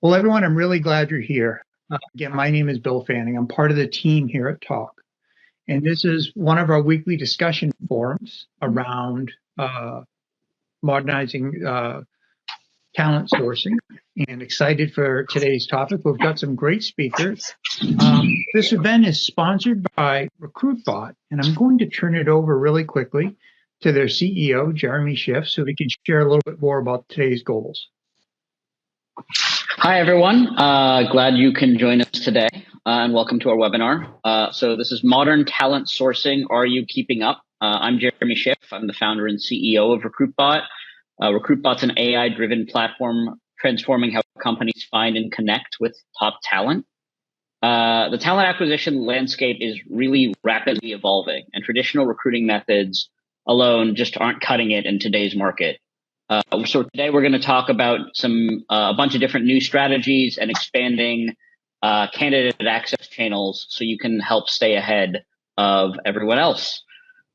Well, everyone, I'm really glad you're here. Again, my name is Bill Fanny. I'm part of the team here at Talk. And this is one of our weekly discussion forums around modernizing talent sourcing. And excited for today's topic. We've got some great speakers. This event is sponsored by RecruitBot, and I'm going to turn it over really quickly to their CEO, Jeremy Schiff, so he can share a little bit more about today's goals. Hi, everyone. Glad you can join us today, and welcome to our webinar. So this is Modern Talent Sourcing. Are you keeping up? I'm Jeremy Schiff. I'm the founder and CEO of RecruitBot. RecruitBot's an AI-driven platform transforming how companies find and connect with top talent. The talent acquisition landscape is really rapidly evolving, and traditional recruiting methods alone just aren't cutting it in today's market. So today we're going to talk about a bunch of different new strategies and expanding candidate access channels so you can help stay ahead of everyone else.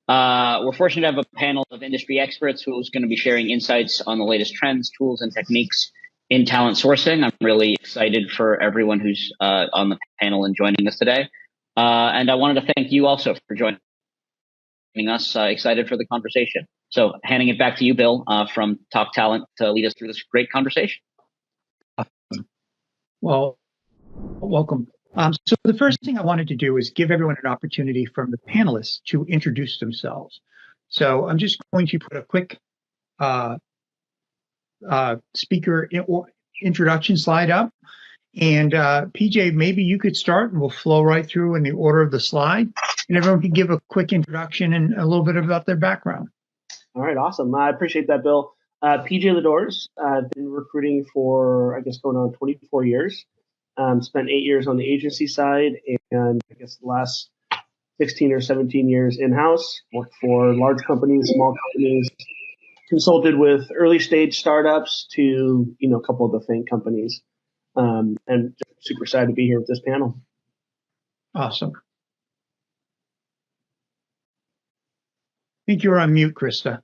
We're fortunate to have a panel of industry experts who's going to be sharing insights on the latest trends, tools, and techniques in talent sourcing. I'm really excited for everyone who's on the panel and joining us today. And I wanted to thank you also for joining us. Excited for the conversation. So handing it back to you, Bill, from TalkTalent to lead us through this great conversation. Well, welcome. So the first thing I wanted to do is give everyone an opportunity from the panelists to introduce themselves. So I'm just going to put a quick speaker introduction slide up. And PJ, maybe you could start and we'll flow right through in the order of the slide. And everyone can give a quick introduction and a little bit about their background. All right, awesome. I appreciate that, Bill. PJ LeDorze. I've been recruiting for, I guess, going on 24 years. Spent 8 years on the agency side, and I guess the last 16 or 17 years in-house. Worked for large companies, small companies, consulted with early stage startups to, a couple of the FANG companies. And super excited to be here with this panel. Awesome. I think you're on mute, Krista.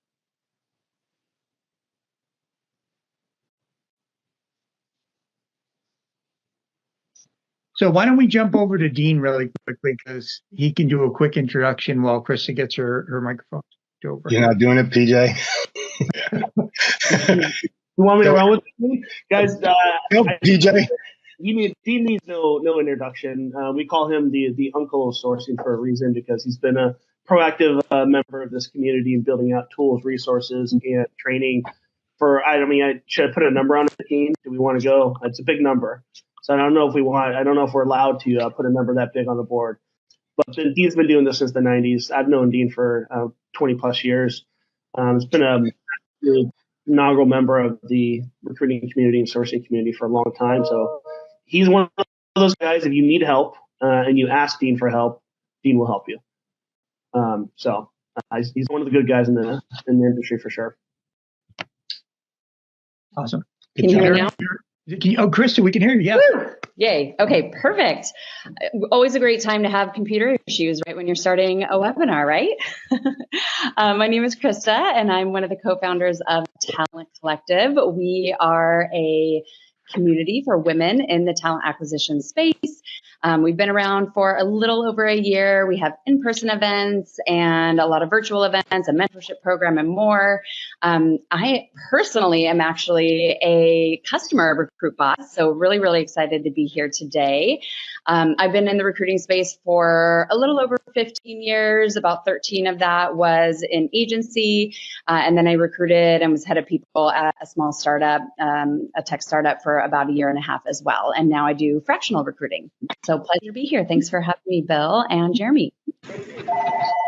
So why don't we jump over to Dean really quickly, because he can do a quick introduction while Krista gets her microphone over. You're not doing it, PJ? You want me to run with it? Guys, no, PJ. Dean needs no introduction. We call him the uncle of sourcing for a reason, because he's been a proactive member of this community in building out tools, resources, and training for, I should I put a number on it, Dean? Do we want to go? It's a big number. So I don't know if we're allowed to put a number that big on the board. But Dean's been doing this since the 90s. I've known Dean for 20 plus years. It's been a really inaugural member of the recruiting community and sourcing community for a long time. So he's one of those guys, if you need help and you ask Dean for help, Dean will help you. So he's one of the good guys in the industry for sure. Awesome. Can you hear me now? Krista, we can hear you. Yeah. Woo! Yay. Okay, perfect. Always a great time to have computer issues right when you're starting a webinar, right? My name is Krista, and I'm one of the co-founders of Talent Collective. We are a community for women in the talent acquisition space. We've been around for a little over a year. We have in-person events and a lot of virtual events, a mentorship program, and more. I personally am actually a customer of RecruitBot, so really, really excited to be here today. I've been in the recruiting space for a little over 15 years. About 13 of that was in agency, and then I recruited and was head of people at a small startup, a tech startup, for about a year and a half as well. And now I do fractional recruiting. So pleasure to be here. Thanks for having me, Bill and Jeremy.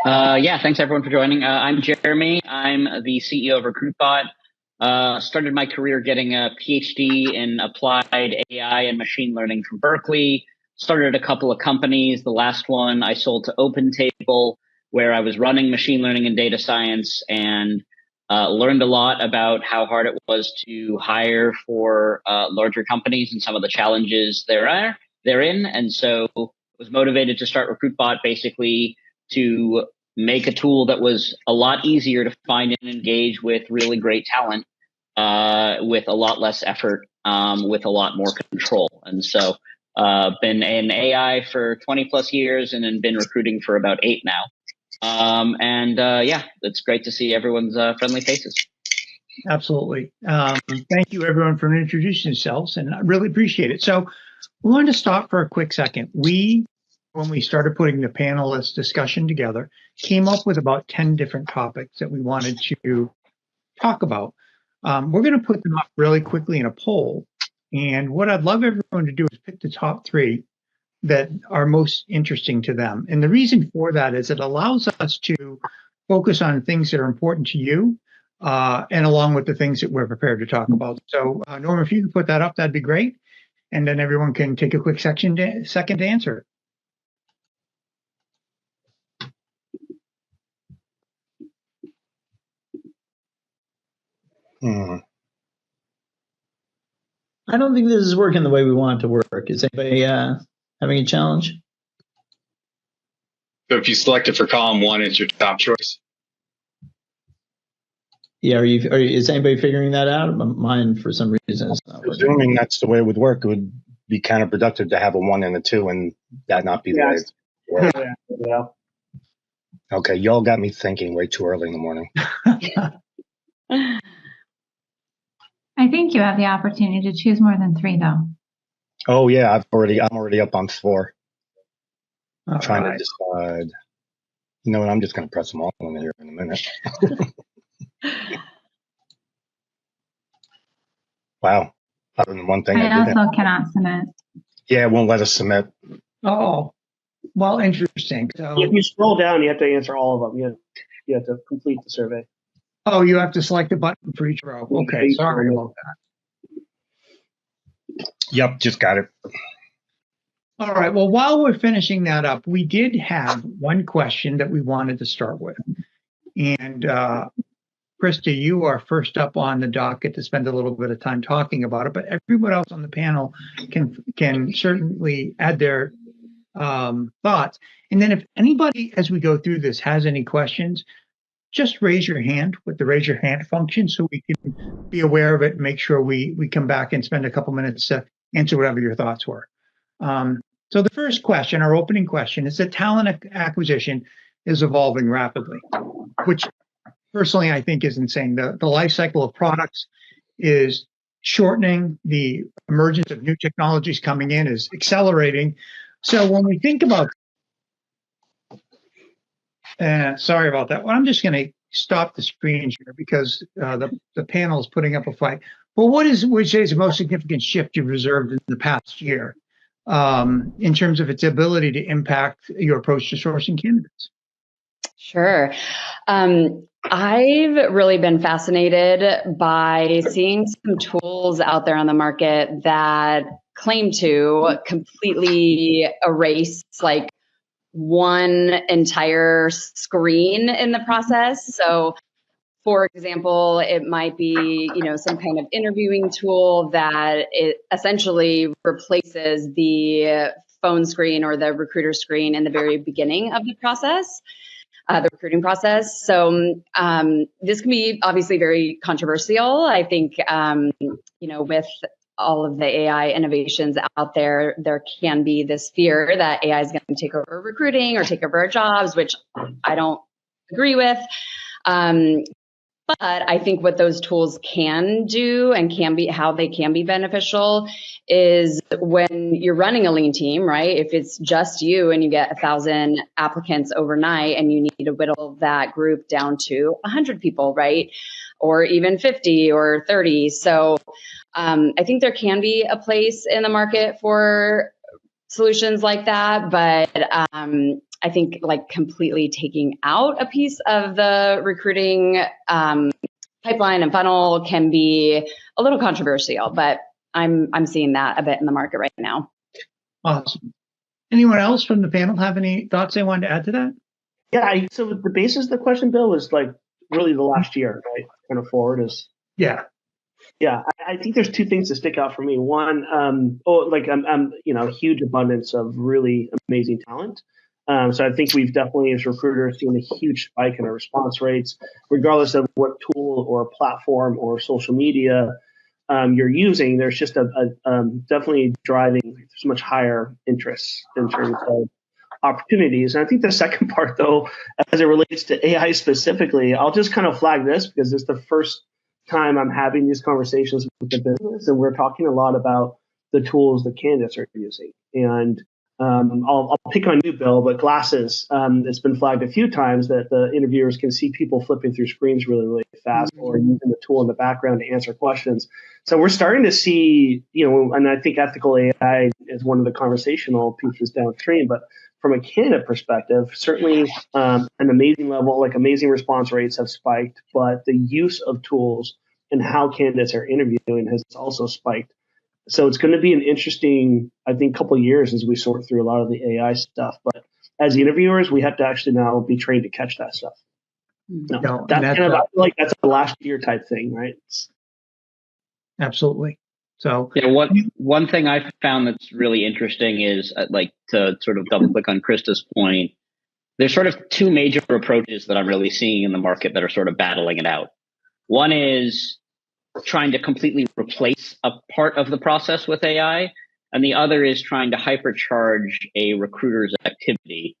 Yeah, thanks everyone for joining. I'm Jeremy. I'm the CEO of RecruitBot. Started my career getting a PhD in applied AI and machine learning from Berkeley. Started a couple of companies. The last one I sold to OpenTable, where I was running machine learning and data science, and learned a lot about how hard it was to hire for larger companies and some of the challenges therein. And so was motivated to start RecruitBot basically to make a tool that was a lot easier to find and engage with really great talent with a lot less effort with a lot more control. And so been in AI for 20 plus years and then been recruiting for about 8 now. Yeah, it's great to see everyone's friendly faces. Absolutely. Thank you, everyone, for introducing yourselves, and I really appreciate it. So we wanted to stop for a quick second. When we started putting the panelist discussion together, came up with about 10 different topics that we wanted to talk about. We're going to put them up really quickly in a poll. And what I'd love everyone to do is pick the top 3 that are most interesting to them. And the reason for that is it allows us to focus on things that are important to you, and along with the things that we're prepared to talk about. So, Norma, if you could put that up, that'd be great. And then everyone can take a quick second to answer it. I don't think this is working the way we want it to work. Is anybody having a challenge? So if you select it for column 1, it's your top choice. Yeah, is anybody figuring that out? Mine, for some reason, is not working. Presuming that's the way it would work, it would be counterproductive to have a 1 and a 2 and that not be the way it works. Yeah. Okay, y'all got me thinking way too early in the morning. I think you have the opportunity to choose more than 3, though. Oh yeah, I'm already up on 4. All Trying right. to decide. You know what? I'm just going to press them all in here in a minute. Wow. Other than one thing I I didn't. also cannot submit. Yeah, it won't let us submit. Oh, well, interesting. So, If you scroll down, you have to answer all of them. You have to complete the survey. oh, you have to select a button for each row. Okay, Each sorry row. about that. Yep, just got it. All right. Well, while we're finishing that up, we did have one question that we wanted to start with. And Krista, you are first up on the docket to spend a little bit of time talking about it, but everyone else on the panel can certainly add their thoughts. And then if anybody, as we go through this, has any questions, just raise your hand with the raise your hand function so we can be aware of it and make sure we come back and spend a couple minutes to answer whatever your thoughts were. So the first question, our opening question, is that talent acquisition is evolving rapidly, which personally I think is insane. The life cycle of products is shortening. The emergence of new technologies coming in is accelerating. So when we think about, sorry about that. Well, I'm just going to stop the screen here because the panel is putting up a fight. But which is the most significant shift you've observed in the past year in terms of its ability to impact your approach to sourcing candidates? Sure. I've really been fascinated by seeing some tools out there on the market that claim to completely erase like one entire screen in the process. So for example, it might be, some kind of interviewing tool that it essentially replaces the phone screen or the recruiter screen in the very beginning of the process, the recruiting process. So this can be obviously very controversial. I think, with all of the AI innovations out there, there can be this fear that AI is going to take over recruiting or take over our jobs, which I don't agree with. But I think what those tools can do and how they can be beneficial is when you're running a lean team, right? If it's just you and you get 1,000 applicants overnight and you need to whittle that group down to 100 people, right? Or even 50 or 30. So I think there can be a place in the market for solutions like that, but I think like completely taking out a piece of the recruiting pipeline and funnel can be a little controversial, but I'm seeing that a bit in the market right now. Awesome. Anyone else from the panel have any thoughts they wanted to add to that? Yeah, so the basis of the question, Bill, is like really the last year, right? Kind of forward is. Yeah. Yeah, I think there's 2 things that stick out for me. One, I'm a huge abundance of really amazing talent. So I think we've definitely, as recruiters, seen a huge spike in our response rates, regardless of what tool or platform or social media you're using, there's just definitely driving. There's much higher interest in terms of opportunities. And I think the second part, though, as it relates to AI specifically, I'll just kind of flag this because it's the first time I'm having these conversations with the business, and we're talking a lot about the tools the candidates are using. And I'll pick on you, Bill, but glasses. It's been flagged a few times that the interviewers can see people flipping through screens really, really fast, or using the tool in the background to answer questions. So we're starting to see, and I think ethical AI is one of the conversational pieces downstream, but from a candidate perspective, certainly an amazing level, like amazing response rates have spiked, but the use of tools and how candidates are interviewing has also spiked. So it's going to be an interesting, I think, couple of years as we sort through a lot of the AI stuff. But as interviewers, we have to actually now be trained to catch that stuff. No, that's kind of, I feel like that's a last year type thing, right? Absolutely. So yeah, one thing I found that's really interesting is like to sort of double click on Krista's point. There's sort of two major approaches that I'm really seeing in the market that are sort of battling it out. One is trying to completely replace a part of the process with AI, and the other is trying to hypercharge a recruiter's activity,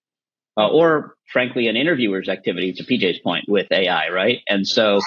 or frankly, an interviewer's activity, to PJ's point, with AI, right? And so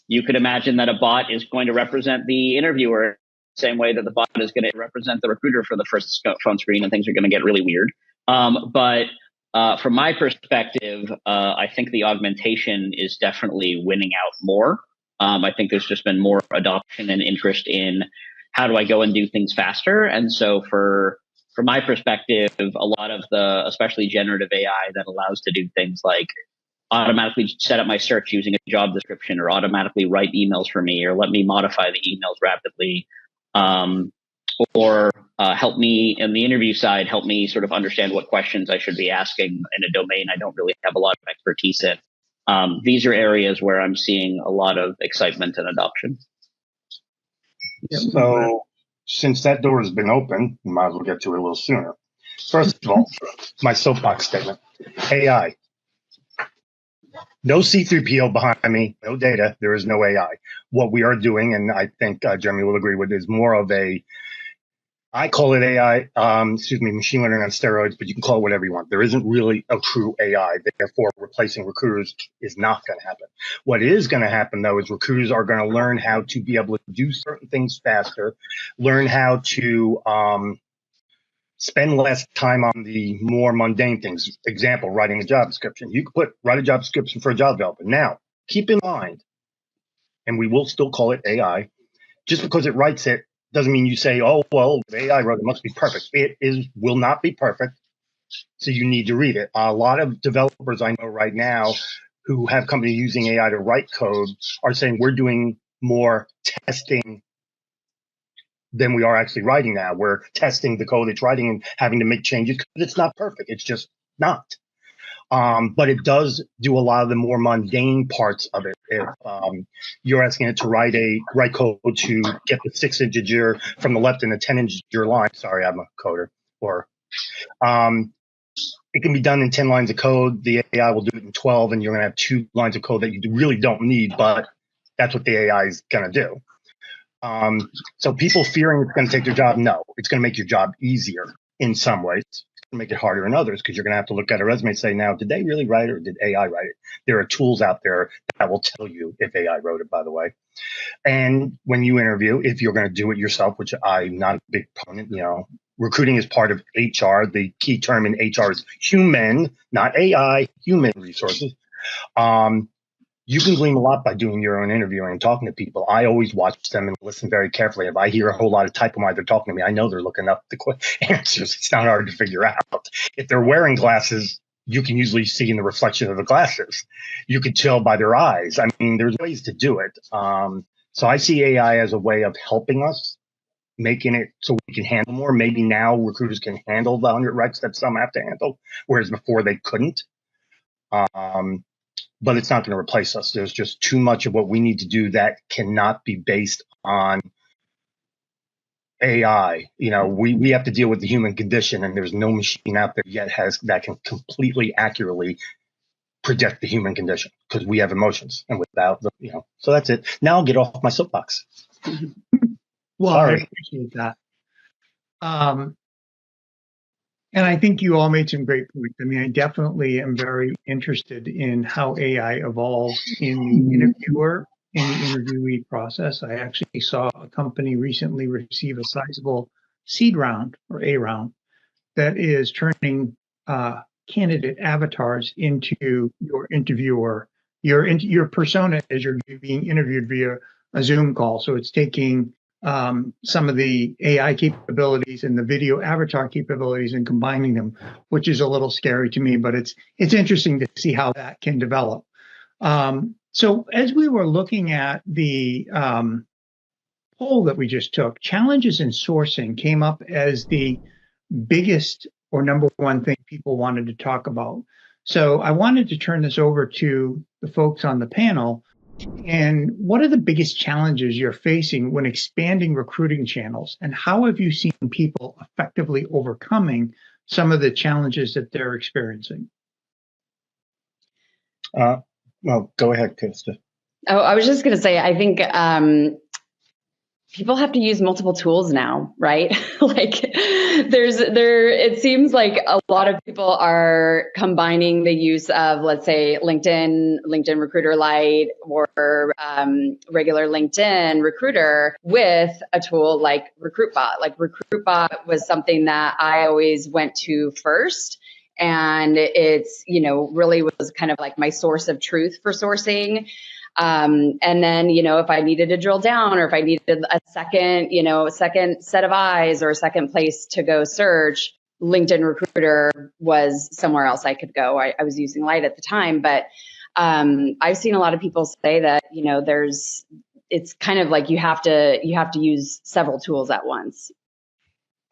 you could imagine that a bot is going to represent the interviewer the same way that the bot is going to represent the recruiter for the first phone screen, and things are going to get really weird. But from my perspective, I think the augmentation is definitely winning out more. I think there's just been more adoption and interest in how do I go and do things faster. And so from my perspective, a lot of the, especially generative AI that allows to do things like automatically set up my search using a job description, or automatically write emails for me, or let me modify the emails rapidly, or help me in the interview side, help me sort of understand what questions I should be asking in a domain I don't really have a lot of expertise in. These are areas where I'm seeing a lot of excitement and adoption. So since that door has been open, we might as well get to it a little sooner. First of all, my soapbox statement, AI. No C3PO behind me, no data, there is no AI. What we are doing, and I think Jeremy will agree with, is more of I call it AI, machine learning on steroids, but you can call it whatever you want. There isn't really a true AI. Therefore, replacing recruiters is not going to happen. What is going to happen, though, is recruiters are going to learn how to be able to do certain things faster, learn how to spend less time on the more mundane things. Example, writing a job description. You could write a job description for a job developer. Now, keep in mind, and we will still call it AI, just because it writes it doesn't mean you say, oh, well, AI wrote it, must be perfect. It will not be perfect, so you need to read it. A lot of developers I know right now who have companies using AI to write code are saying we're doing more testing than we are actually writing now. We're testing the code it's writing and having to make changes because it's not perfect. It's just not. But it does do a lot of the more mundane parts of it. If you're asking it to write code to get the 6 integer from the left and the 10 integer line, sorry, I'm a coder, or it can be done in 10 lines of code. The AI will do it in 12, and you're going to have 2 lines of code that you really don't need, but that's what the AI is going to do. So people fearing it's going to take their job, no, it's going to make your job easier in some ways. Make it harder in others, because you're going to have to look at a resume and say, now, did they really write it or did AI write it? There are tools out there that will tell you if AI wrote it, by the way. And when you interview, if you're going to do it yourself, which I'm not a big proponent, recruiting is part of HR. The key term in HR is human, not AI, human resources. You can glean a lot by doing your own interviewing and talking to people. I always watch them and listen very carefully. If I hear a whole lot of typo while they're talking to me, I know they're looking up the answers. It's not hard to figure out. If they're wearing glasses, you can usually see in the reflection of the glasses. You can tell by their eyes. I mean, there's ways to do it. So I see AI as a way of helping us, making it so we can handle more. Maybe now recruiters can handle the 100 recs that some have to handle, whereas before they couldn't. But it's not going to replace us. There's just too much of what we need to do that cannot be based on AI. We have to deal with the human condition, and there's no machine out there yet that can completely accurately predict the human condition, because we have emotions, and without so that's it. Now I'll get off my soapbox. Well, Sorry. I appreciate that. And I think you all made some great points. I mean, I definitely am very interested in how AI evolves in the interviewer, in the interviewee process. I actually saw a company recently receive a sizable seed round or A round that is turning candidate avatars into your interviewer, your persona as you're being interviewed via a Zoom call. So it's taking some of the AI capabilities and the video avatar capabilities and combining them, which is a little scary to me, but it's interesting to see how that can develop. So as we were looking at the poll that we just took, challenges in sourcing came up as the biggest or number one thing people wanted to talk about. So I wanted to turn this over to the folks on the panel. And what are the biggest challenges you're facing when expanding recruiting channels? And how have you seen people effectively overcoming some of the challenges that they're experiencing? Well, go ahead, Krista. Oh, I was just going to say, I think people have to use multiple tools now, right? It seems like a lot of people are combining the use of, let's say, LinkedIn Recruiter Lite, or regular LinkedIn Recruiter with a tool like RecruitBot. Like RecruitBot was something that I always went to first. And it's, really was kind of like my source of truth for sourcing. And then, if I needed to drill down, or if I needed a second set of eyes or a second place to go search, LinkedIn Recruiter was somewhere else I could go. I was using Lite at the time, but I've seen a lot of people say that, it's kind of like you have to use several tools at once.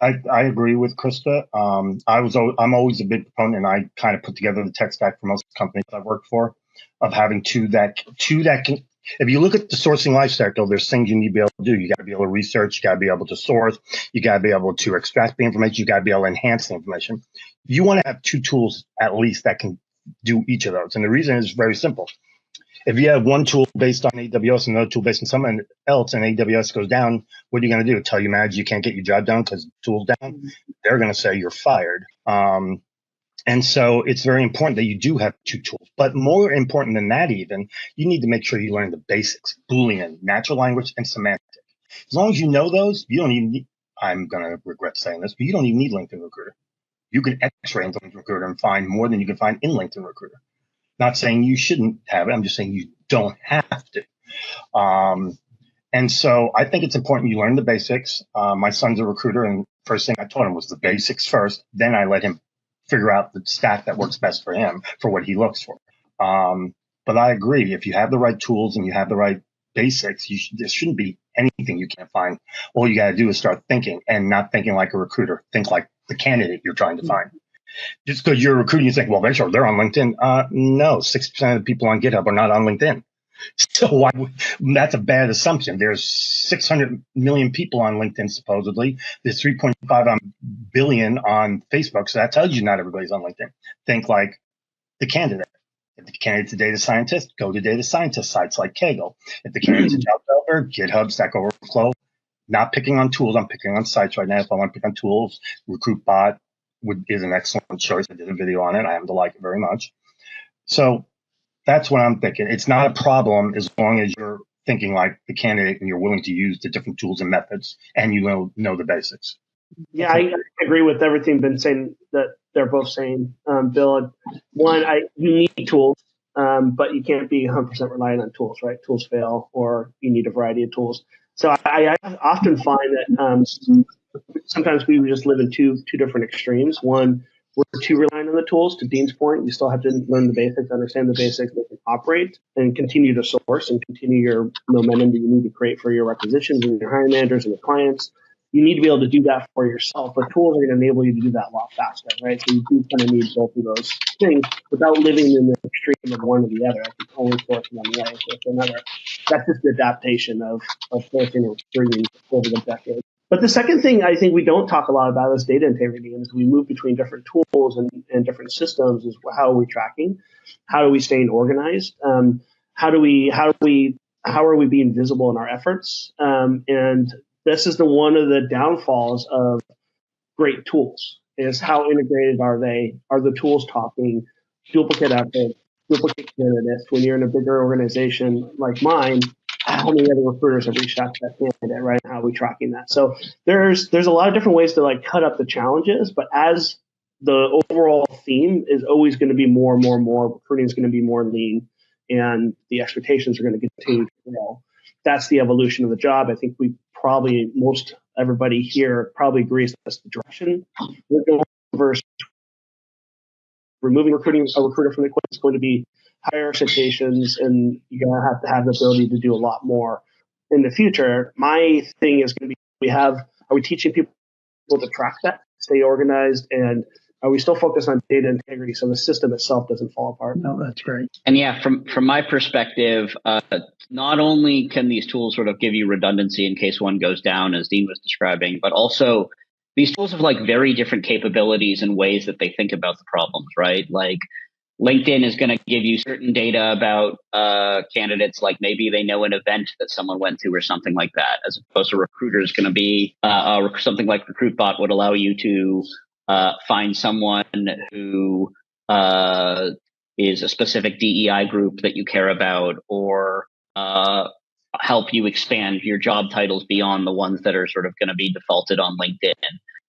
I agree with Krista. I'm always a big proponent, and I kind of put together the tech stack for most companies I've worked for, of having two that can. If you look at the sourcing life cycle, there's things you need to be able to do. You got to be able to research. You got to be able to source. You got to be able to extract the information. You got to be able to enhance the information. You want to have two tools at least that can do each of those. And the reason is very simple. If you have one tool based on AWS and another tool based on someone else, and AWS goes down, what are you going to do? Tell your manager you can't get your job done because the tool's down? They're going to say you're fired. And so it's very important that you do have two tools. But more important than that, even, you need to make sure you learn the basics: Boolean, natural language, and semantic. As long as you know those, you don't even need, I'm going to regret saying this, but you don't even need LinkedIn Recruiter. You can X-ray into LinkedIn Recruiter and find more than you can find in LinkedIn Recruiter. Not saying you shouldn't have it. I'm just saying you don't have to. And so I think it's important you learn the basics. My son's a recruiter, and first thing I taught him was the basics first. Then I let him figure out the stack that works best for him for what he looks for. But I agree. If you have the right tools and you have the right basics, there shouldn't be anything you can't find. All you got to do is start thinking, and not thinking like a recruiter. Think like the candidate you're trying to find. Just because you're recruiting, you think, well, they're on LinkedIn. No, 60% of the people on GitHub are not on LinkedIn. So that's a bad assumption. There's 600 million people on LinkedIn, supposedly. There's 3.5 billion on Facebook. So that tells you not everybody's on LinkedIn. Think like the candidate. If the candidate's a data scientist, go to data scientist sites like Kaggle. If the candidate's a job developer, GitHub, Stack Overflow. Not picking on tools. I'm picking on sites right now. If I want to pick on tools, RecruitBot is an excellent choice. I did a video on it. I happen to like it very much. So that's what I'm thinking. It's not a problem as long as you're thinking like the candidate and you're willing to use the different tools and methods, and you know the basics. Yeah, I agree with everything been saying that they're both saying, Bill. One, you need tools, but you can't be 100% reliant on tools, right? Tools fail, or you need a variety of tools. So I often find that sometimes we just live in two different extremes. One, we're too reliant on the tools. To Dean's point, you still have to learn the basics, understand the basics, that can operate, and continue to source and continue your momentum that you need to create for your requisitions and your hiring managers and your clients. You need to be able to do that for yourself, but tools are going to enable you to do that a lot faster, right? So you do kind of need both of those things without living in the extreme of one or the other. I think only source one way or another. That's just the adaptation of sourcing and recruiting over the decades. But the second thing I think we don't talk a lot about is data integrity. And as we move between different tools and different systems, is how are we tracking? How are we staying organized? How do we how are we being visible in our efforts? And this is one of the downfalls of great tools, is how integrated are they? Are the tools talking? Duplicate effort, duplicate candidates. When you're in a bigger organization like mine, how many other recruiters have reached out to that candidate, right? How are we tracking that? So there's a lot of different ways to like cut up the challenges, but as the overall theme is always going to be more and more and more, recruiting is going to be more lean, and the expectations are going to continue to grow. That's the evolution of the job. I think most everybody here probably agrees that's the direction we're going versus removing a recruiter from the equation is going to be higher expectations, and you're going to have the ability to do a lot more in the future. My thing is going to be, are we teaching people to track that, stay organized, and are we still focused on data integrity so the system itself doesn't fall apart? No, that's great. And yeah, from my perspective, not only can these tools sort of give you redundancy in case one goes down, as Dean was describing, but also these tools have like very different capabilities and ways that they think about the problems, right? Like LinkedIn is going to give you certain data about candidates, like maybe they know an event that someone went to or something like that, as opposed to recruiter is going to be something like RecruitBot would allow you to find someone who is a specific DEI group that you care about, or help you expand your job titles beyond the ones that are sort of going to be defaulted on LinkedIn.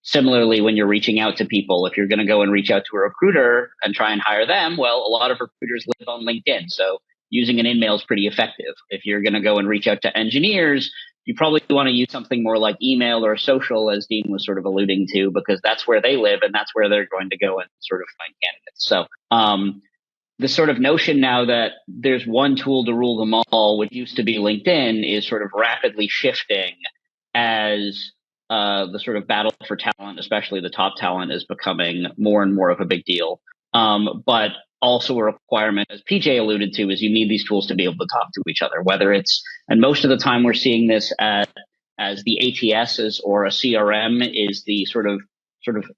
Similarly, when you're reaching out to people, if you're going to go and reach out to a recruiter and try and hire them, well, a lot of recruiters live on LinkedIn. So using an in-mail is pretty effective. If you're going to go and reach out to engineers, you probably want to use something more like email or social, as Dean was sort of alluding to, because that's where they live and that's where they're going to go and sort of find candidates. So the sort of notion now that there's one tool to rule them all, which used to be LinkedIn, is sort of rapidly shifting as the sort of battle for talent, especially the top talent, is becoming more and more of a big deal. But also a requirement, as PJ alluded to, is you need these tools to be able to talk to each other, whether it's, and most of the time we're seeing this as the ATSs or a CRM is the sort of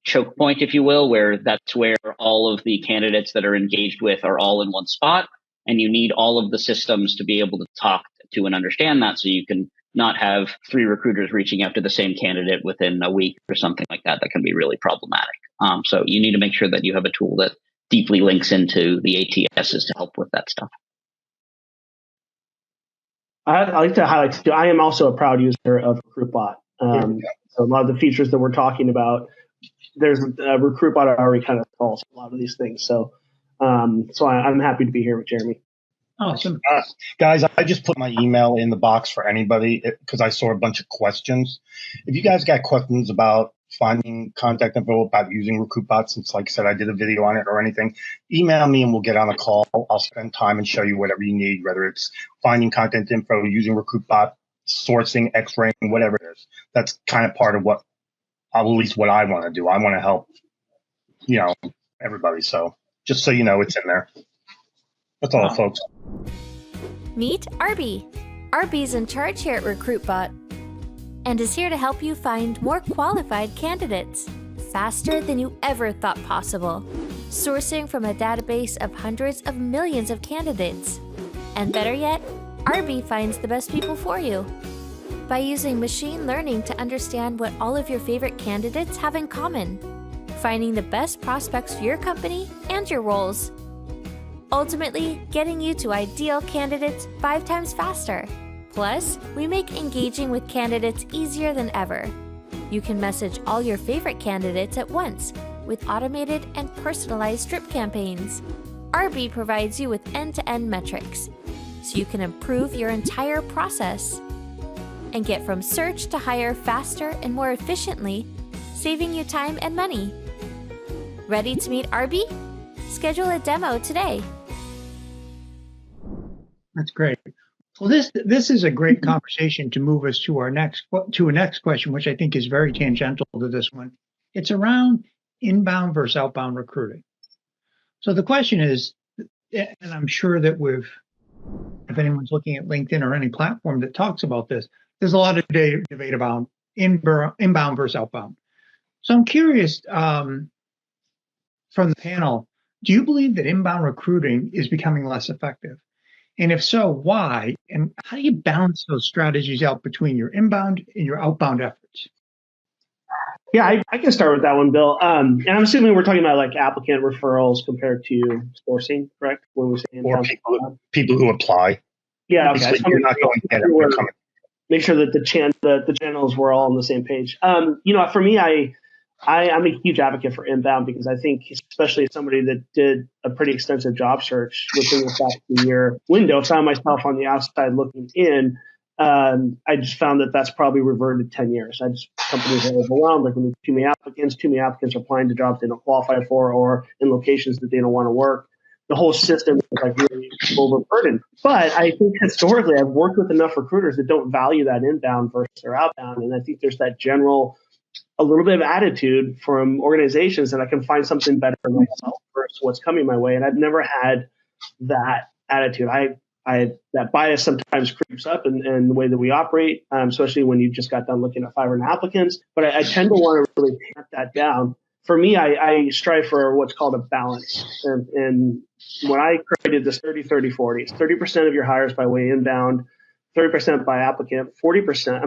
choke point, if you will, where that's where all of the candidates that are engaged with are all in one spot. And you need all of the systems to be able to talk to and understand that, so you can not have 3 recruiters reaching out to the same candidate within a week or something like that. That can be really problematic. So you need to make sure that you have a tool that deeply links into the ATSs to help with that stuff. I'd like to highlight too, I am also a proud user of RecruitBot. So a lot of the features that we're talking about, there's RecruitBot already kind of solves a lot of these things. So I'm happy to be here with Jeremy. Awesome. Guys, I just put my email in the box for anybody because I saw a bunch of questions. If you guys got questions about finding contact info, about using RecruitBot, since like I said, I did a video on it or anything, email me and we'll get on a call. I'll spend time and show you whatever you need, whether it's finding content info, using RecruitBot, sourcing, X-raying, whatever it is. That's kind of part of what, at least what I want to do. I want to help, everybody. So just so you know, it's in there. That's all, folks. Meet Arby. Arby's in charge here at RecruitBot and is here to help you find more qualified candidates faster than you ever thought possible, sourcing from a database of hundreds of millions of candidates. And better yet, Arby finds the best people for you by using machine learning to understand what all of your favorite candidates have in common, finding the best prospects for your company and your roles, ultimately getting you to ideal candidates 5 times faster. Plus, we make engaging with candidates easier than ever. You can message all your favorite candidates at once with automated and personalized drip campaigns. Arby provides you with end-to-end metrics, so you can improve your entire process and get from search to hire faster and more efficiently, saving you time and money. Ready to meet Arby? Schedule a demo today. That's great. Well, this is a great conversation to move us to a next question, which I think is very tangential to this one. It's around inbound versus outbound recruiting. So the question is, and I'm sure that if anyone's looking at LinkedIn or any platform that talks about this, there's a lot of debate about inbound versus outbound. So I'm curious from the panel, do you believe that inbound recruiting is becoming less effective? And if so, why? And how do you balance those strategies out between your inbound and your outbound efforts? Yeah, I can start with that one, Bill. And I'm assuming we're talking about like applicant referrals compared to sourcing, correct? When we say Or people who apply. Yeah, okay. Basically, you're not going to get them. They're coming. Make sure that the channels were all on the same page. For me, I'm a huge advocate for inbound because I think, especially as somebody that did a pretty extensive job search within the past year window, found myself on the outside looking in. I just found that that's probably reverted 10 years. Companies are overwhelmed. Like, too many applicants are applying to jobs they don't qualify for, or in locations that they don't want to work. The whole system is like really overburdened. But I think historically, I've worked with enough recruiters that don't value that inbound versus their outbound, and I think there's that general, a little bit of attitude from organizations that I can find something better for myself versus what's coming my way. And I've never had that attitude. That bias sometimes creeps up in the way that we operate, especially when you've just got done looking at 500 applicants. But I tend to want to really tamp that down. For me, I strive for what's called a balance. And when I created this 30-30-40, it's 30% of your hires by way inbound, 30% by applicant, 40%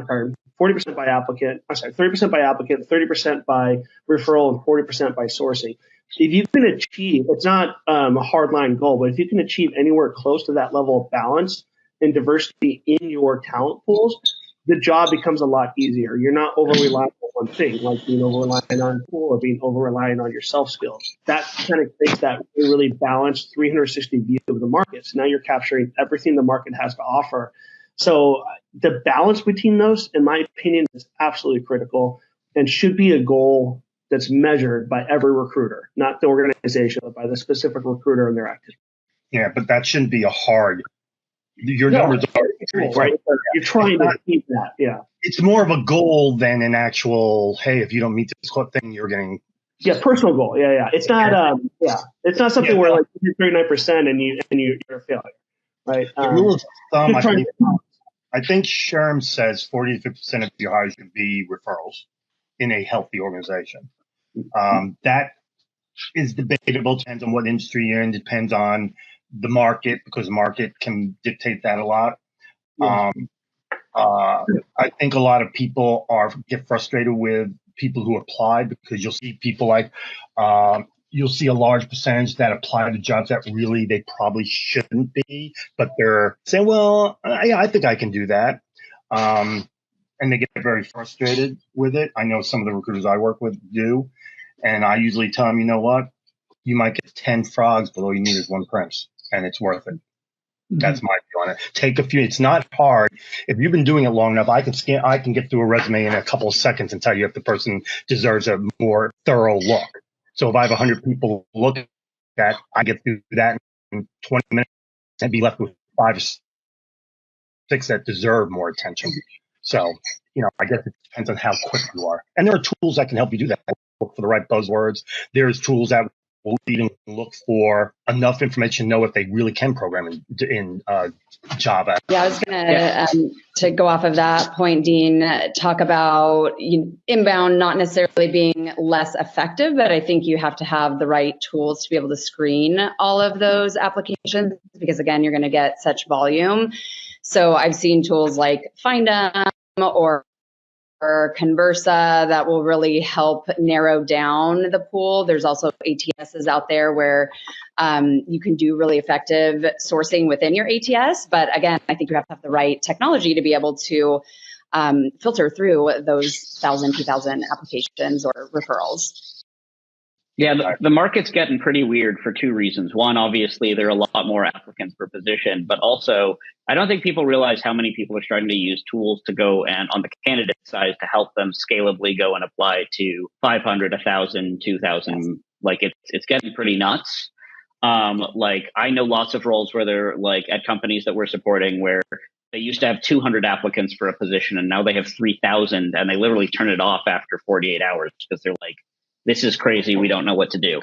by applicant, 30% by applicant, 30% by referral, and 40% by sourcing. If you can achieve, it's not a hard line goal, but if you can achieve anywhere close to that level of balance and diversity in your talent pools, the job becomes a lot easier. You're not over-reliant on one thing, like being over-reliant on a pool or being over-reliant on your self skills. That kind of creates that really balanced 360 view of the market. So now you're capturing everything the market has to offer. So the balance between those, in my opinion, is absolutely critical and should be a goal that's measured by every recruiter, not the organization, but by the specific recruiter and their activity. Yeah, but that shouldn't be a hard. Your numbers are right. You're trying to keep that. Yeah. It's more of a goal than an actual. Hey, if you don't meet this thing, you're getting. Yeah, personal goal. Yeah. It's not. It's not something where like you're 39% and you're a failure, right? Rule of thumb. I think Sherm says 40 to 50% of your hires should be referrals in a healthy organization. That is debatable. Depends on what industry you're in. Depends on the market, because the market can dictate that a lot. I think a lot of people get frustrated with people who apply, because you'll see people like you'll see a large percentage that apply to jobs that really they probably shouldn't be, but they're saying, well, I think I can do that. And they get very frustrated with it. I know some of the recruiters I work with do. And I usually tell them, you know what? You might get 10 frogs, but all you need is one prince, and it's worth it. That's my view on it. Take a few. It's not hard. If you've been doing it long enough, I can get through a resume in a couple of seconds and tell you if the person deserves a more thorough look. So if I have 100 people look at that, I get through that in 20 minutes and be left with 5 or 6 that deserve more attention. So, I guess it depends on how quick you are. And there are tools that can help you do that. Look for the right buzzwords. There's tools that will even look for enough information to know if they really can program in Java. Yeah, I was going to go off of that point, Dean, talk about inbound not necessarily being less effective, but I think you have to have the right tools to be able to screen all of those applications, because again, you're going to get such volume. So I've seen tools like Find or Conversa that will really help narrow down the pool. There's also ATSs out there where you can do really effective sourcing within your ATS. But again, I think you have to have the right technology to be able to filter through those 1,000, 2,000 applications or referrals. Yeah, the market's getting pretty weird for 2 reasons. One, obviously, there are a lot more applicants per position, but also I don't think people realize how many people are starting to use tools to go and on the candidate side to help them scalably go and apply to 500, 1,000, 2,000. Like it's getting pretty nuts. Like I know lots of roles where they're like at companies that we're supporting where they used to have 200 applicants for a position and now they have 3,000 and they literally turn it off after 48 hours because they're like, this is crazy. We don't know what to do.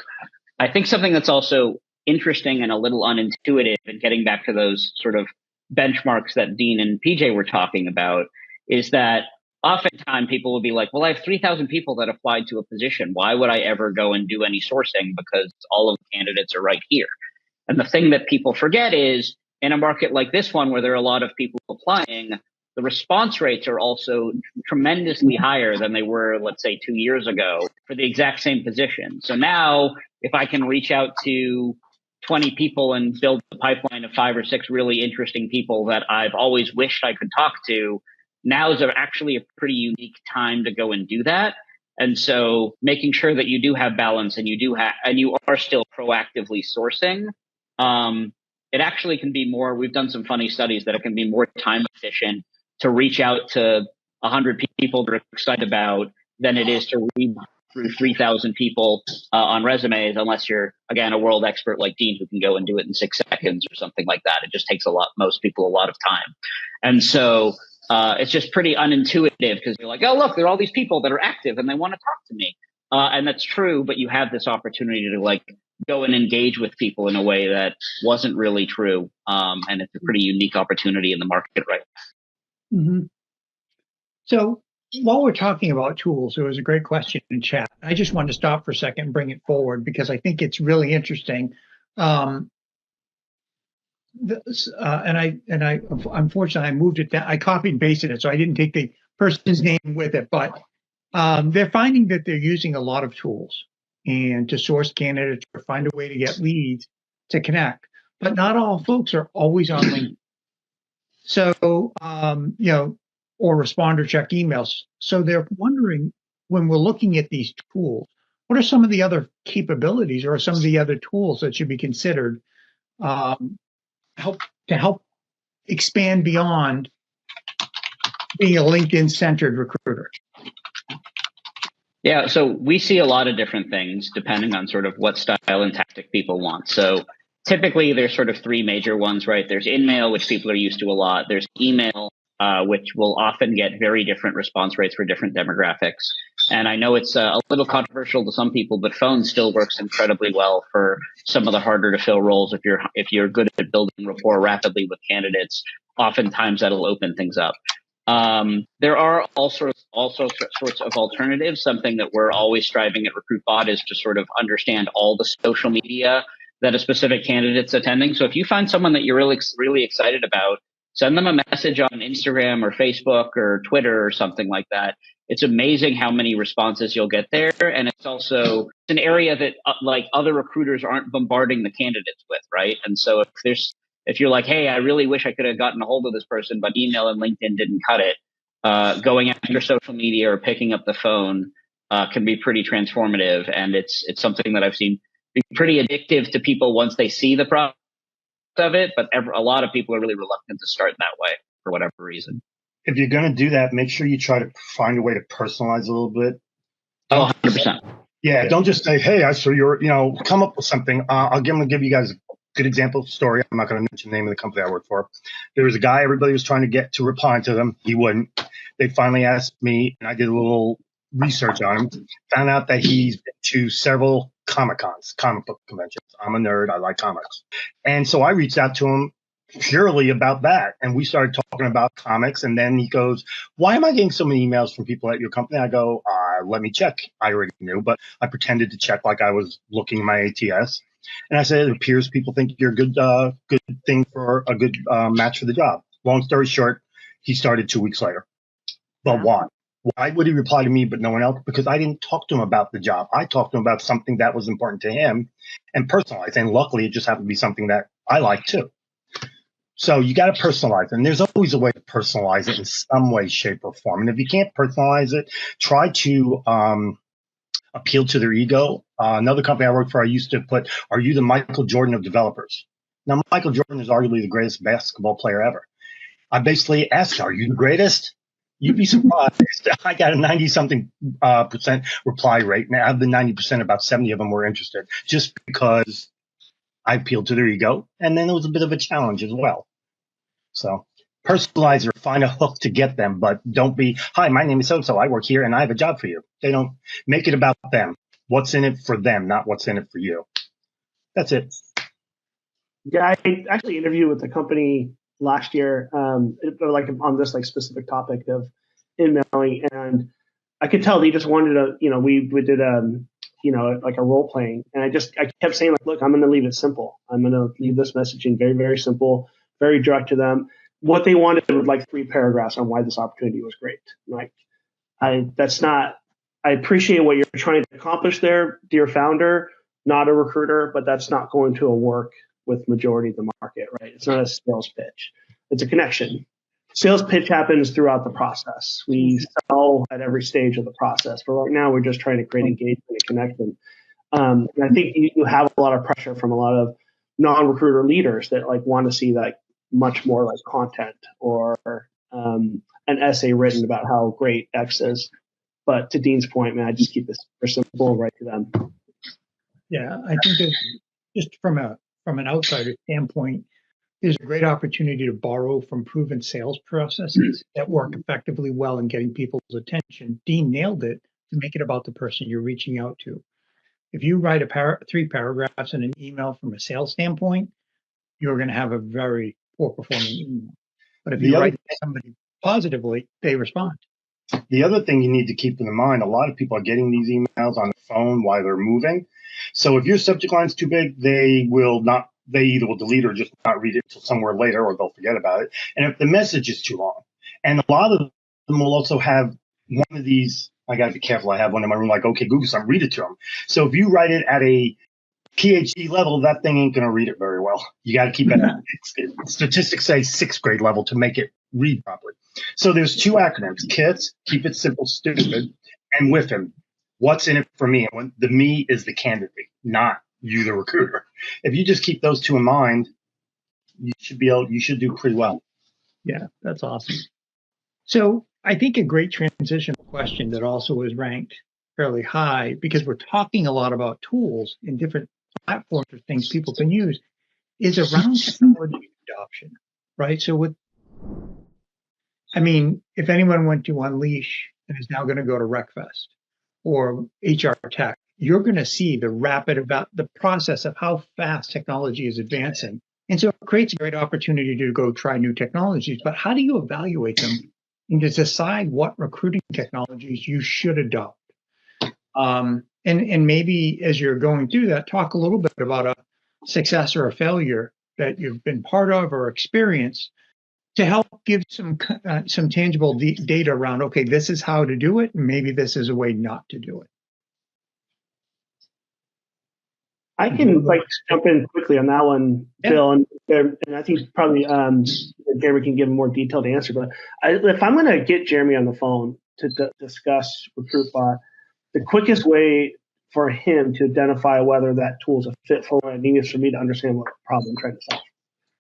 I think something that's also interesting and a little unintuitive, and getting back to those sort of benchmarks that Dean and PJ were talking about, is that oftentimes people will be like, well, I have 3,000 people that applied to a position. Why would I ever go and do any sourcing? Because all of the candidates are right here. And the thing that people forget is in a market like this one, where there are a lot of people applying, the response rates are also tremendously higher than they were, let's say, 2 years ago for the exact same position. So now if I can reach out to 20 people and build a pipeline of 5 or 6 really interesting people that I've always wished I could talk to, now is actually a pretty unique time to go and do that. And so making sure that you do have balance and you are still proactively sourcing, it actually can be more, we've done some funny studies that it can be more time efficient to reach out to 100 people that are excited about than it is to read through 3,000 people on resumes, unless you're, again, a world expert like Dean who can go and do it in 6 seconds or something like that. It just takes most people a lot of time. And so it's just pretty unintuitive because you're like, oh, look, there are all these people that are active and they want to talk to me. And that's true, but you have this opportunity to like go and engage with people in a way that wasn't really true. And it's a pretty unique opportunity in the market right now. Mm-hmm. So while we're talking about tools, there was a great question in chat. I just wanted to stop for a second and bring it forward because I think it's really interesting. And I unfortunately I moved it down. I copied and pasted it, so I didn't take the person's name with it. But they're finding that they're using a lot of tools and to source candidates or find a way to get leads to connect. But not all folks are always on LinkedIn. So or respond or check emails. So they're wondering, when we're looking at these tools, what are some of the other capabilities or some of the other tools that should be considered help expand beyond being a LinkedIn-centered recruiter? Yeah, so we see a lot of different things depending on sort of what style and tactic people want. So typically there's sort of 3 major ones, right? There's InMail, which people are used to a lot. There's email, which will often get very different response rates for different demographics. And I know it's a little controversial to some people, but phone still works incredibly well for some of the harder to fill roles. If you're good at building rapport rapidly with candidates, oftentimes that'll open things up. There are all sorts of alternatives. Something that we're always striving at RecruitBot is to sort of understand all the social media that a specific candidate's attending. So if you find someone that you're really excited about, send them a message on Instagram or Facebook or Twitter or something like that. It's amazing how many responses you'll get there. And it's also an area that like other recruiters aren't bombarding the candidates with, right? And so if you're like, hey, I really wish I could have gotten a hold of this person, but email and LinkedIn didn't cut it, going after social media or picking up the phone can be pretty transformative. And it's something that I've seen be pretty addictive to people once they see the product of it, but a lot of people are really reluctant to start that way for whatever reason. If you're going to do that, make sure you try to find a way to personalize a little bit. Oh, 100%. Yeah, don't just say, hey, I saw your, come up with something. I'm going to give you guys a good example story. I'm not going to mention the name of the company I work for. There was a guy everybody was trying to get to reply to them. He wouldn't. They finally asked me, and I did a little research on him, found out that he's been to several Comic-Cons, comic book conventions. I'm a nerd. I like comics. And so I reached out to him purely about that. And we started talking about comics. And then he goes, why am I getting so many emails from people at your company? I go, let me check. I already knew, but I pretended to check like I was looking at my ATS. And I said, it appears people think you're a good thing for a good match for the job. Long story short, he started 2 weeks later. But why? Why would he reply to me but no one else? Because I didn't talk to him about the job. I talked to him about something that was important to him and personalized. And luckily, it just happened to be something that I like too. So you got to personalize. And there's always a way to personalize it in some way, shape, or form. And if you can't personalize it, try to appeal to their ego. Another company I worked for, I used to put, are you the Michael Jordan of developers? Now, Michael Jordan is arguably the greatest basketball player ever. I basically asked, are you the greatest? You'd be surprised. I got a 90-something percent reply rate. Now, out of the 90%, about 70 of them were interested just because I appealed to their ego. And then it was a bit of a challenge as well. So personalize or find a hook to get them, but don't be, hi, my name is so-and-so. I work here and I have a job for you. They don't make it about them. What's in it for them, not what's in it for you. That's it. Yeah, I actually interviewed with a company last year, like on this like specific topic of emailing, and I could tell they just wanted to, we did like a role playing, and I kept saying like, look, I'm going to leave it simple. I'm going to leave this messaging very, very simple, very direct to them. What they wanted was like 3 paragraphs on why this opportunity was great. Like, I appreciate what you're trying to accomplish there, dear founder, not a recruiter, but that's not going to work with majority of the market, right? It's not a sales pitch. It's a connection. Sales pitch happens throughout the process. We sell at every stage of the process. But right now, we're just trying to create engagement and connection. And I think you have a lot of pressure from a lot of non-recruiter leaders that like want to see like much more like content or an essay written about how great X is. But to Dean's point, man, I just keep this super simple, right to them. Yeah, I think that just from an outsider standpoint, there's a great opportunity to borrow from proven sales processes that work effectively well in getting people's attention. Dean nailed it to make it about the person you're reaching out to. If you write 3 paragraphs in an email from a sales standpoint, you're going to have a very poor performing email. But if you write to somebody positively, they respond. The other thing you need to keep in mind, a lot of people are getting these emails on the phone while they're moving. So if your subject line's too big, they either will delete or just not read it until somewhere later, or they'll forget about it. And if the message is too long, and a lot of them will also have one of these, I got to be careful. I have one in my room, like, okay, Google something, read it to them. So if you write it at a PhD level, that thing ain't going to read it very well. You got to keep it at statistics say 6th grade level to make it read properly. So there's 2 acronyms: KISS, keep it simple, stupid, and with him, what's in it for me? And when the me is the candidate, not you, the recruiter. If you just keep those 2 in mind, you should do pretty well. Yeah, that's awesome. So I think a great transition question that also is ranked fairly high, because we're talking a lot about tools and different platforms or things people can use, is around technology adoption, right? So if anyone went to Unleash and is now going to go to RecFest or HR Tech, you're going to see the process of how fast technology is advancing. And so it creates a great opportunity to go try new technologies. But how do you evaluate them and to decide what recruiting technologies you should adopt? And maybe as you're going through that, talk a little bit about a success or a failure that you've been part of or experienced to help give some tangible data around, okay, this is how to do it, and maybe this is a way not to do it. I can jump in quickly on that one, Bill, and I think probably Jeremy can give a more detailed answer. But if I'm going to get Jeremy on the phone to discuss RecruitBot, the quickest way for him to identify whether that tool is a fit for what I need is for me to understand what problem I'm trying to solve.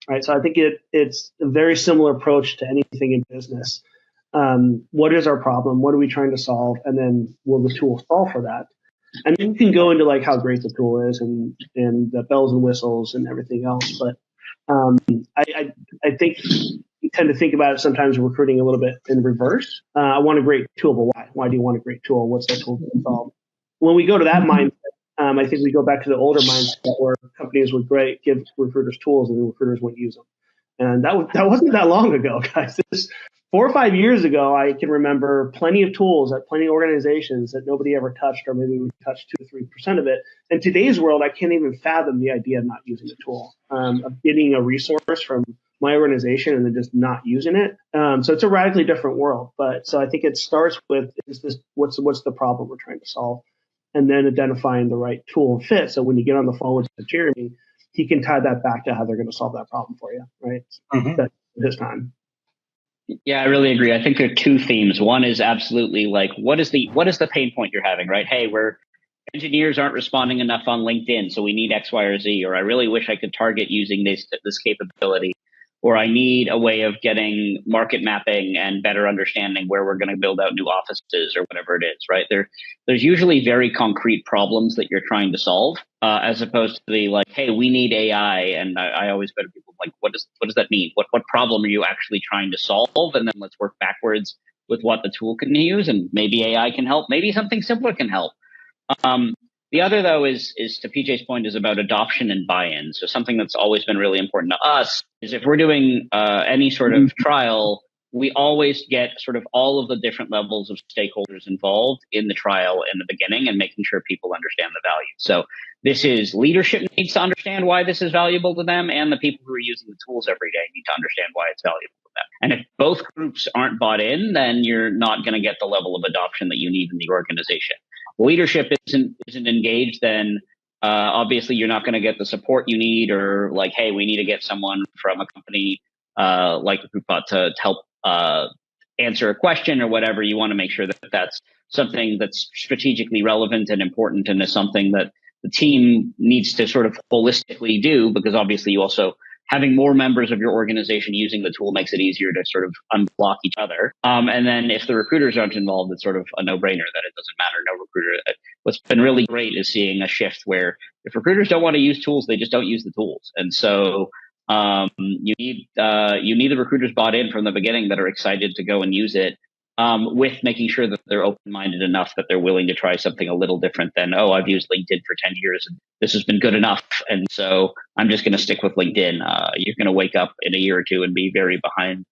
Right, so I think it's a very similar approach to anything in business. What is our problem? What are we trying to solve? And then will the tool solve for that? And then you can go into like how great the tool is and the bells and whistles and everything else. But I think you tend to think about it sometimes recruiting a little bit in reverse. I want a great tool, but why? Why do you want a great tool? What's that tool going to solve? When we go to that mindset, I think we go back to the older mindset where companies would give recruiters tools and the recruiters wouldn't use them. And that wasn't that long ago, guys. 4 or 5 years ago, I can remember plenty of tools at plenty of organizations that nobody ever touched, or maybe we touched 2 to 3% of it. In today's world, I can't even fathom the idea of not using the tool, of getting a resource from my organization and then just not using it. So it's a radically different world. But so I think it starts with what's the problem we're trying to solve, and then identifying the right tool and fit. So when you get on the phone with Jeremy, he can tie that back to how they're going to solve that problem for you, right? That's this time. Yeah, I really agree. I think there are 2 themes. One is absolutely like, what is the pain point you're having, right? Hey, engineers aren't responding enough on LinkedIn, so we need X, Y, or Z, or I really wish I could target using this capability, or I need a way of getting market mapping and better understanding where we're going to build out new offices or whatever it is, right? There's usually very concrete problems that you're trying to solve, as opposed to the like, hey, we need AI. And I always go to people like, what does that mean? What problem are you actually trying to solve? And then let's work backwards with what the tool can use. And maybe AI can help. Maybe something simpler can help. The other, though, is to PJ's point, is about adoption and buy-in. So something that's always been really important to us is if we're doing any sort of trial, we always get sort of all of the different levels of stakeholders involved in the trial in the beginning and making sure people understand the value. So this is leadership needs to understand why this is valuable to them, and the people who are using the tools every day need to understand why it's valuable to them. And if both groups aren't bought in, then you're not going to get the level of adoption that you need in the organization. Leadership isn't engaged, then obviously you're not going to get the support you need, or like, hey, we need to get someone from a company like RecruitBot to help answer a question or whatever. You want to make sure that that's something that's strategically relevant and important, and is something that the team needs to sort of holistically do, because obviously you also having more members of your organization using the tool makes it easier to sort of unblock each other. And then if the recruiters aren't involved, it's sort of a no-brainer that it doesn't matter. No recruiter. What's been really great is seeing a shift where if recruiters don't want to use tools, they just don't use the tools. And so you need the recruiters bought in from the beginning that are excited to go and use it, with making sure that they're open-minded enough that they're willing to try something a little different than, oh, I've used LinkedIn for 10 years and this has been good enough, and so I'm just going to stick with LinkedIn. You're going to wake up in a year or two and be very behind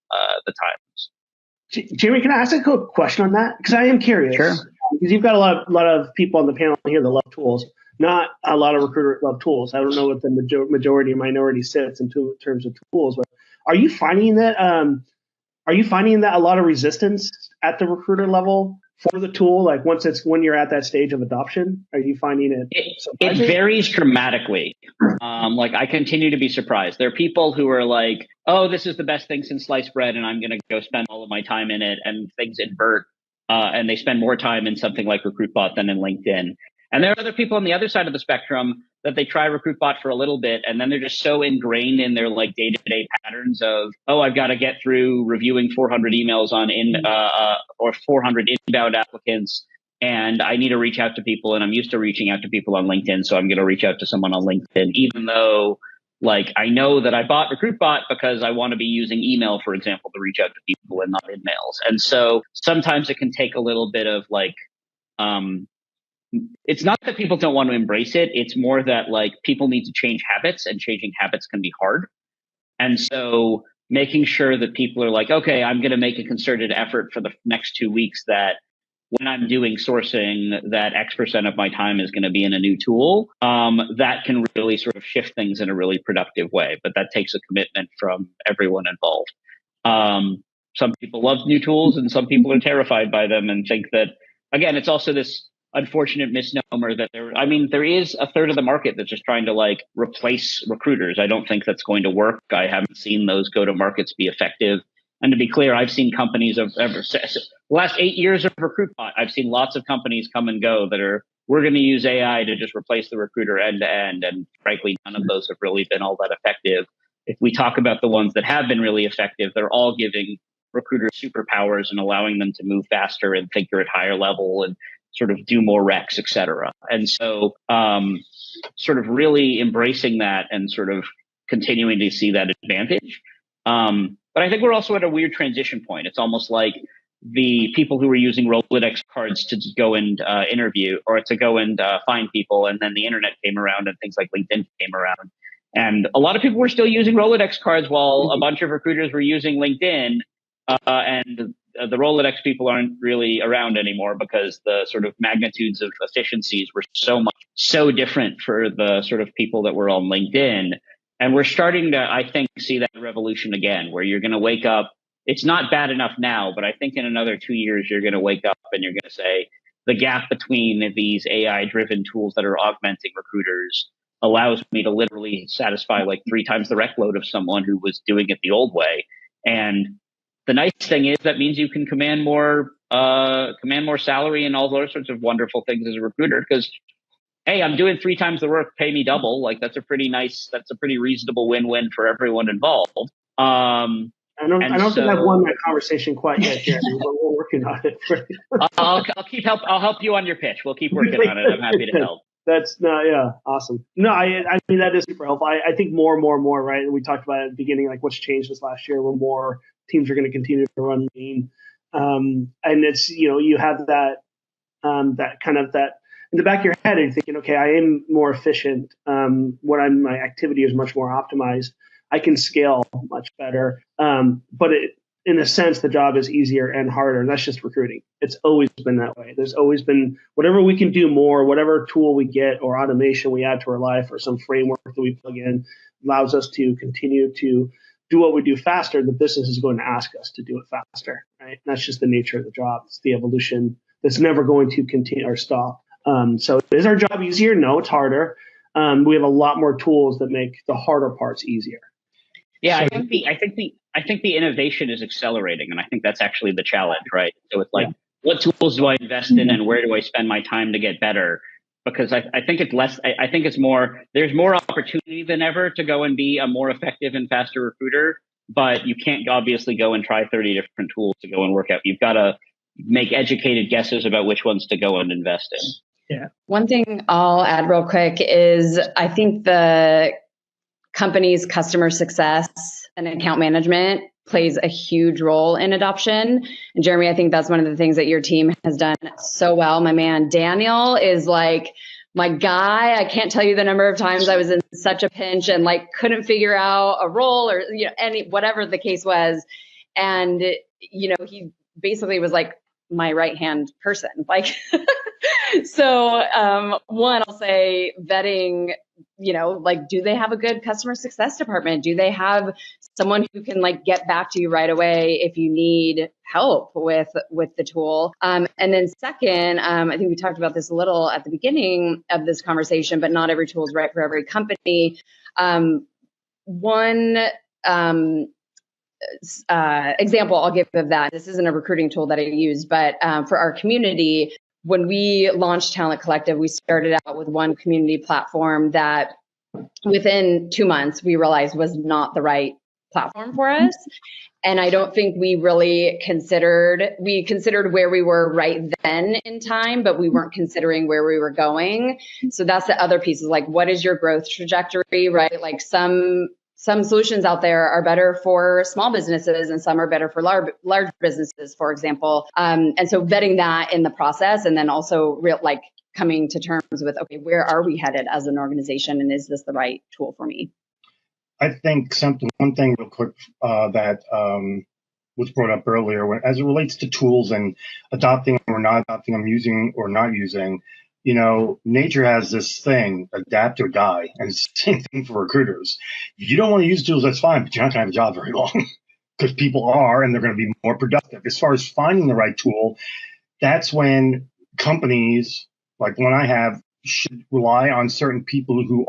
the times. Jeremy, can I ask a quick question on that? Because I am curious. Sure. Because you've got a lot of people on the panel here that love tools. Not a lot of recruiters love tools. I don't know what the majority or minority sits in terms of tools, but are you finding that a lot of resistance at the recruiter level for the tool? Like when you're at that stage of adoption, are you finding it? It varies dramatically. Like I continue to be surprised. There are people who are like, oh, this is the best thing since sliced bread, and I'm going to go spend all of my time in it, and things invert, and they spend more time in something like RecruitBot than in LinkedIn. And there are other people on the other side of the spectrum that they try RecruitBot for a little bit, and then they're just so ingrained in their like day-to-day patterns of, oh, I've got to get through reviewing 400 emails or 400 inbound applicants, and I need to reach out to people, and I'm used to reaching out to people on LinkedIn, so I'm going to reach out to someone on LinkedIn, even though like I know that I bought RecruitBot because I want to be using email, for example, to reach out to people and not emails. And so sometimes it can take a little bit of like, it's not that people don't want to embrace it. It's more that like people need to change habits, and changing habits can be hard. And so making sure that people are like, okay, I'm going to make a concerted effort for the next 2 weeks that when I'm doing sourcing, that X% of my time is going to be in a new tool. That can really sort of shift things in a really productive way. But that takes a commitment from everyone involved. Some people love new tools, and some people are terrified by them and think that, again, it's also this unfortunate misnomer that there is a third of the market that's just trying to like replace recruiters. I don't think that's going to work. I haven't seen those go-to-markets be effective. And to be clear, I've seen companies the last 8 years of RecruitBot, I've seen lots of companies come and go that are, we're going to use AI to just replace the recruiter end to end. And frankly, none of those have really been all that effective. If we talk about the ones that have been really effective, they're all giving recruiters superpowers and allowing them to move faster and think they're at higher level and sort of do more recs, et cetera. And so sort of really embracing that and sort of continuing to see that advantage. But I think we're also at a weird transition point. It's almost like the people who were using Rolodex cards to go and interview or to go and find people, and then the internet came around and things like LinkedIn came around. And a lot of people were still using Rolodex cards while a bunch of recruiters were using LinkedIn. And the Rolodex people aren't really around anymore because the sort of magnitudes of efficiencies were so different for the sort of people that were on LinkedIn. And we're starting to, I think, see that revolution again, where you're going to wake up. It's not bad enough now, but I think in another 2 years, you're going to wake up and you're going to say the gap between these AI-driven tools that are augmenting recruiters allows me to literally satisfy like 3 times the rec load of someone who was doing it the old way. And the nice thing is that means you can command more salary and all those sorts of wonderful things as a recruiter, because hey, I'm doing 3 times the work, pay me double. Like that's a pretty reasonable win-win for everyone involved. I don't think I've won that conversation quite yet, Jeremy, but we're working on it. I'll help you on your pitch. We'll keep working on it. I'm happy to help. Awesome. No, I mean that is super helpful. I think more and more, right? And we talked about it at the beginning, like what's changed this last year, where more teams are going to continue to run lean, and it's you have that kind of that in the back of your head, and thinking, okay, I am more efficient. My activity is much more optimized. I can scale much better. But in a sense, the job is easier and harder. And that's just recruiting. It's always been that way. There's always been whatever we can do more, whatever tool we get or automation we add to our life or some framework that we plug in allows us to continue to do what we do faster. The business is going to ask us to do it faster, right? And that's just the nature of the job. It's the evolution that's never going to continue or stop. So is our job easier? No, it's harder. We have a lot more tools that make the harder parts easier. Yeah, So, I think the innovation is accelerating, and I think that's actually the challenge, right? So it's like, what tools do I invest in, and where do I spend my time to get better? Because I think it's less. I think it's more. There's more opportunity than ever to go and be a more effective and faster recruiter, but you can't obviously go and try 30 different tools to go and work out. You've got to make educated guesses about which ones to go and invest in. Yeah. One thing I'll add real quick is I think the company's customer success and account management plays a huge role in adoption. And Jeremy, I think that's one of the things that your team has done so well. My man, Daniel, is like my guy. I can't tell you the number of times I was in such a pinch and like couldn't figure out a role or, whatever the case was. And, he basically was like my right-hand person. Like, so one, I'll say vetting, do they have a good customer success department? Do they have someone who can get back to you right away if you need help with the tool? And then second, I think we talked about this a little at the beginning of this conversation, but not every tool is right for every company. One example I'll give of that, this isn't a recruiting tool that I use, but for our community, when we launched Talent Collective, we started out with one community platform that within 2 months we realized was not the right platform for us. And I don't think we really considered where we were right then in time, but we weren't considering where we were going. So that's the other piece, is what is your growth trajectory, right? Like some solutions out there are better for small businesses and some are better for large businesses, for example. And so vetting that in the process, and then also coming to terms with, okay, where are we headed as an organization, and is this the right tool for me? I think one thing real quick that was brought up earlier, as it relates to tools and adopting or not adopting them, using or not using, nature has this thing, adapt or die. And it's the same thing for recruiters. If you don't want to use tools, that's fine, but you're not going to have a job very long because people are, and they're going to be more productive. As far as finding the right tool, that's when companies, like one I have, should rely on certain people who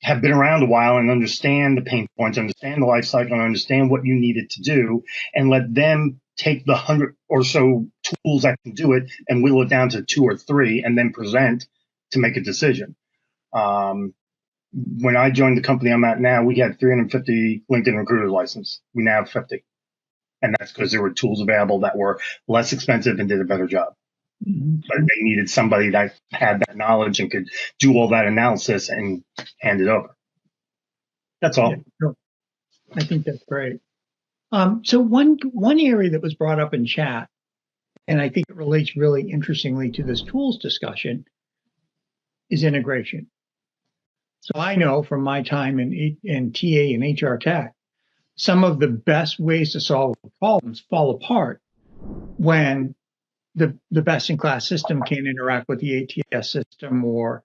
have been around a while and understand the pain points, understand the life cycle, and understand what you needed to do, and let them take the 100 or so tools that can do it and whittle it down to 2 or 3 and then present to make a decision. When I joined the company I'm at now, we had 350 LinkedIn recruiter license. We now have 50. And that's because there were tools available that were less expensive and did a better job. Mm-hmm. But they needed somebody that had that knowledge and could do all that analysis and hand it over. That's all. Yeah, I think that's great. So one area that was brought up in chat, and I think it relates really interestingly to this tools discussion, is integration. So I know from my time in TA and HR tech, some of the best ways to solve problems fall apart when the best-in-class system can't interact with the ATS system or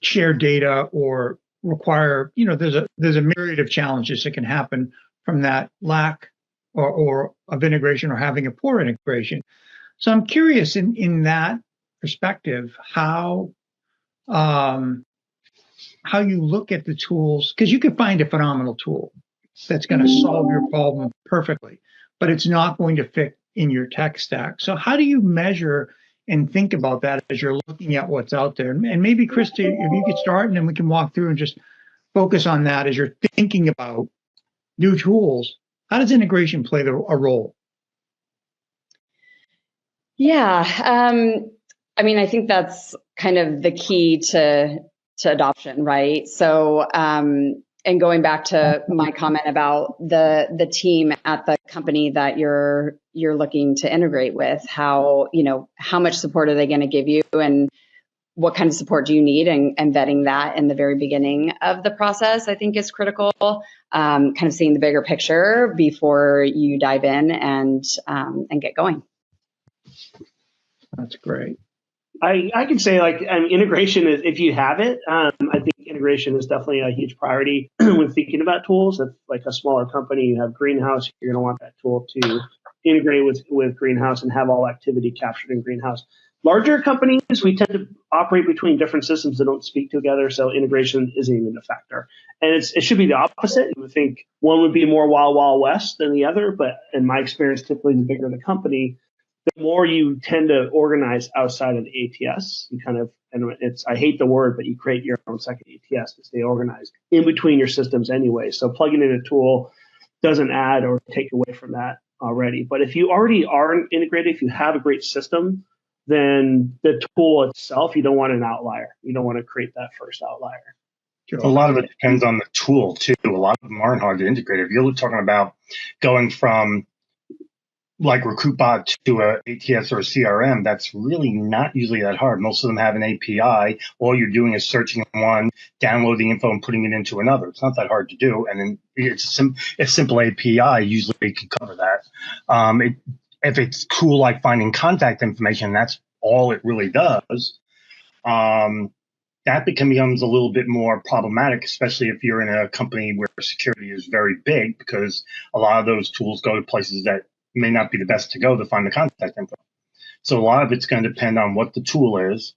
share data or require, there's a myriad of challenges that can happen from that lack or of integration or having a poor integration. So I'm curious in that perspective, how you look at the tools, because you could find a phenomenal tool that's going to solve your problem perfectly, but it's not going to fit in your tech stack. So how do you measure and think about that as you're looking at what's out there? And maybe, Krista, if you could start, and then we can walk through and just focus on that as you're thinking about new tools. How does integration play a role? Yeah. I think that's kind of the key to adoption, right? So, and going back to my comment about the team at the company that you're looking to integrate with, how much support are they going to give you, and what kind of support do you need, and vetting that in the very beginning of the process, I think, is critical. Kind of seeing the bigger picture before you dive in and get going. That's great. I could say, like, integration is, if you have it, I think integration is definitely a huge priority when thinking about tools. If, like, a smaller company, you have Greenhouse, you're going to want that tool to integrate with Greenhouse and have all activity captured in Greenhouse. Larger companies, we tend to operate between different systems that don't speak together, so integration isn't even a factor. And it should be the opposite. You would think one would be more Wild West than the other, but in my experience, typically the bigger the company, the more you tend to organize outside of the ATS. You kind of, and I hate the word, but you create your own second ATS to stay organized in between your systems anyway. So plugging in a tool doesn't add or take away from that already. But if you already are integrated, if you have a great system, then the tool itself, you don't want an outlier. You don't want to create that first outlier. A lot of it depends on the tool too. A lot of them aren't hard to integrate. If you're talking about going from like RecruitBot to a ATS or a CRM, that's really not usually that hard. Most of them have an API. All you're doing is searching one, downloading info, and putting it into another. It's not that hard to do. And then it's a simple API usually can cover that. If it's cool, like finding contact information, that's all it really does. That becomes a little bit more problematic, especially if you're in a company where security is very big, because a lot of those tools go to places that may not be the best to go to find the contact info. So a lot of it's going to depend on what the tool is,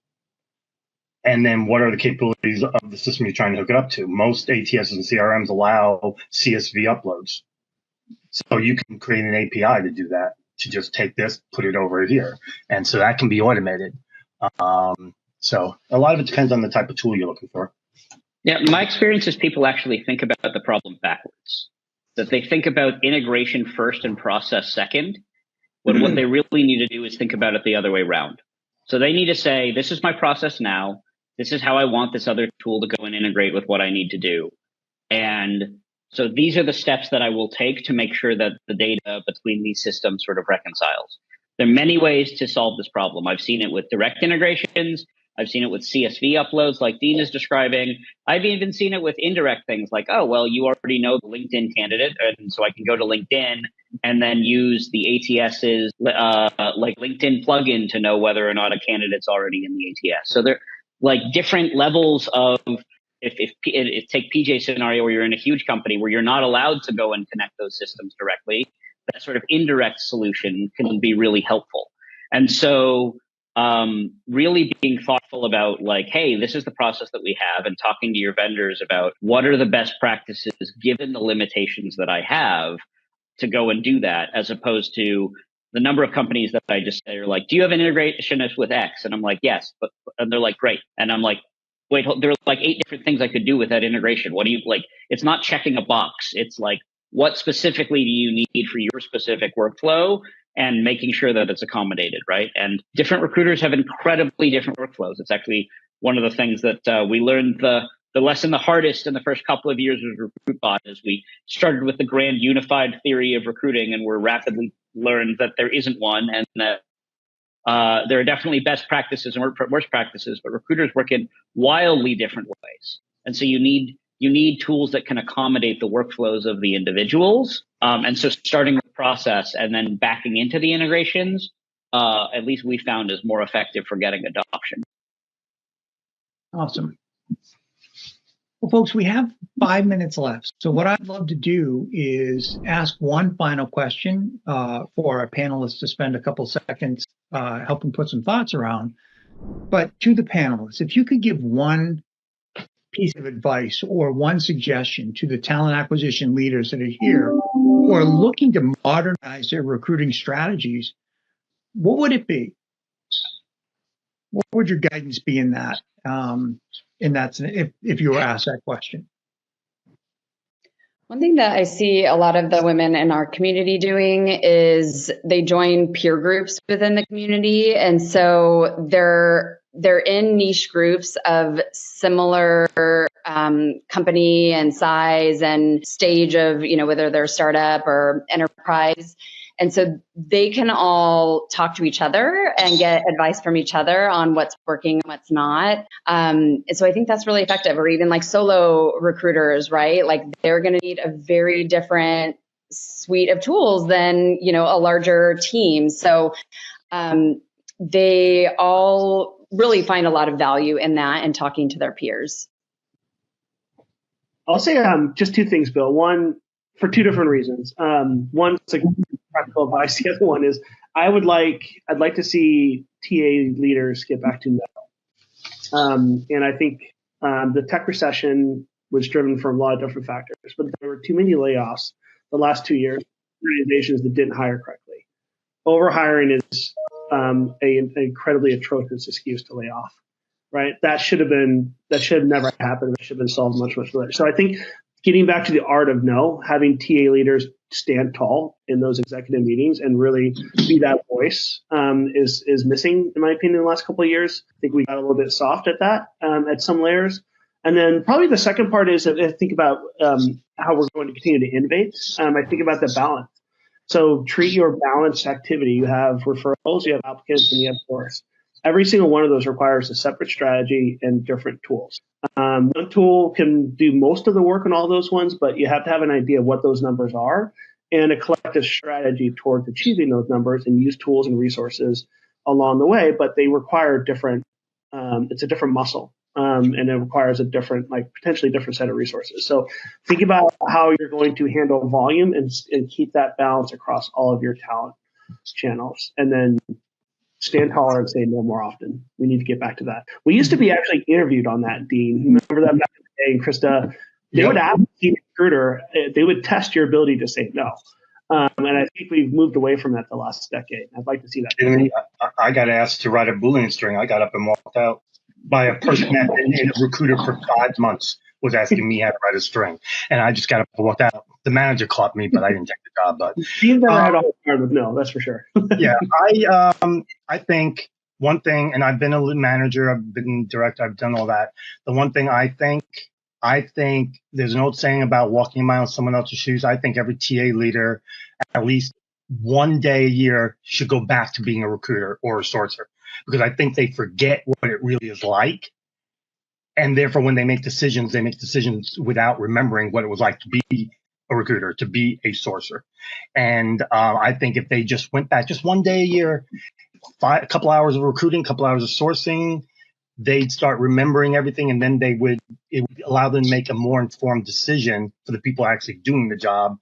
and then what are the capabilities of the system you're trying to hook it up to. Most ATS and CRMs allow CSV uploads. So you can create an API to do that, to just take this, put it over here. And so that can be automated. So a lot of it depends on the type of tool you're looking for. Yeah, my experience is people actually think about the problem backwards. That they think about integration first and process second, when what they really need to do is think about it the other way around. So they need to say, this is my process now. This is how I want this other tool to go and integrate with what I need to do. And so these are the steps that I will take to make sure that the data between these systems sort of reconciles. There are many ways to solve this problem. I've seen it with direct integrations. I've seen it with CSV uploads like Dean is describing. I've even seen it with indirect things like, oh, well, you already know the LinkedIn candidate, and so I can go to LinkedIn and then use the ATS's like LinkedIn plugin to know whether or not a candidate's already in the ATS. So they're like different levels of, if take PJ's scenario where you're in a huge company where you're not allowed to go and connect those systems directly, that sort of indirect solution can be really helpful. And so really being thoughtful about like, hey, this is the process that we have, and talking to your vendors about what are the best practices given the limitations that I have to go and do that, as opposed to the number of companies that I just say are like, do you have an integrationist with X? And I'm like, yes, and they're like, great. And I'm like, wait, there are like 8 different things I could do with that integration. What do you like? It's not checking a box. It's like, what specifically do you need for your specific workflow, and making sure that it's accommodated, right? And different recruiters have incredibly different workflows. It's actually one of the things that we learned the lesson the hardest in the first couple of years of RecruitBot, is we started with the grand unified theory of recruiting, and we're rapidly learned that there isn't one, and that there are definitely best practices and worst practices, but recruiters work in wildly different ways. And so you need tools that can accommodate the workflows of the individuals. And so starting with process and then backing into the integrations, at least we found is more effective for getting adoption. Awesome. Well, folks, we have 5 minutes left. So what I'd love to do is ask one final question for our panelists to spend a couple seconds helping put some thoughts around. But to the panelists, if you could give one piece of advice or one suggestion to the talent acquisition leaders that are here who are looking to modernize their recruiting strategies, what would it be? What would your guidance be in that? If you were asked that question. One thing that I see a lot of the women in our community doing is they join peer groups within the community, and so they're in niche groups of similar company and size and stage of, whether they're startup or enterprise. And so they can all talk to each other and get advice from each other on what's working and what's not. And so I think that's really effective. Or even like solo recruiters, right? Like they're going to need a very different suite of tools than, a larger team. So they all really find a lot of value in that and talking to their peers. I'll say just two things, Bill. One, for two different reasons. One, it's like practical advice. The other one is I'd like to see TA leaders get back to no. And I think the tech recession was driven from a lot of different factors, but there were too many layoffs the last 2 years. Organizations that didn't hire correctly. Overhiring is an incredibly atrocious excuse to lay off. Right? That should have never happened. It should have been solved much later. So I think getting back to the art of no, having TA leaders stand tall in those executive meetings and really be that voice is missing, in my opinion, in the last couple of years. I think we got a little bit soft at that at some layers. And then probably the second part is I think about how we're going to continue to innovate. I think about the balance. So treat your balanced activity. You have referrals, you have applicants, and you have source. Every single one of those requires a separate strategy and different tools. One tool can do most of the work on all those ones, but you have to have an idea of what those numbers are and a collective strategy towards achieving those numbers and use tools and resources along the way. But they require different, it's a different muscle. And it requires a different, potentially different set of resources. So think about how you're going to handle volume and keep that balance across all of your talent channels. And then stand taller and say no more often. We need to get back to that. We used to be actually interviewed on that, Dean. You remember that back in the day? And Krista, they would ask the recruiter, they would test your ability to say no. And I think we've moved away from that the last decade. I'd like to see that. I got asked to write a Boolean string. I got up and walked out by a person that had been a recruiter for 5 months was asking me how to write a string. And I just got up and walked out. The manager caught me, but I didn't take the job. But Dean's never had all hard with no, that's for sure. Yeah, I think one thing, and I've been a manager, I've been director, I've done all that. The one thing I think there's an old saying about walking a mile in someone else's shoes. I think every TA leader, at least one day a year, should go back to being a recruiter or a sourcer, because I think they forget what it really is like. And therefore, when they make decisions without remembering what it was like to be a recruiter, to be a sourcer. And I think if they just went back just one day a year, a couple hours of recruiting, a couple hours of sourcing, they'd start remembering everything, and then it would allow them to make a more informed decision for the people actually doing the job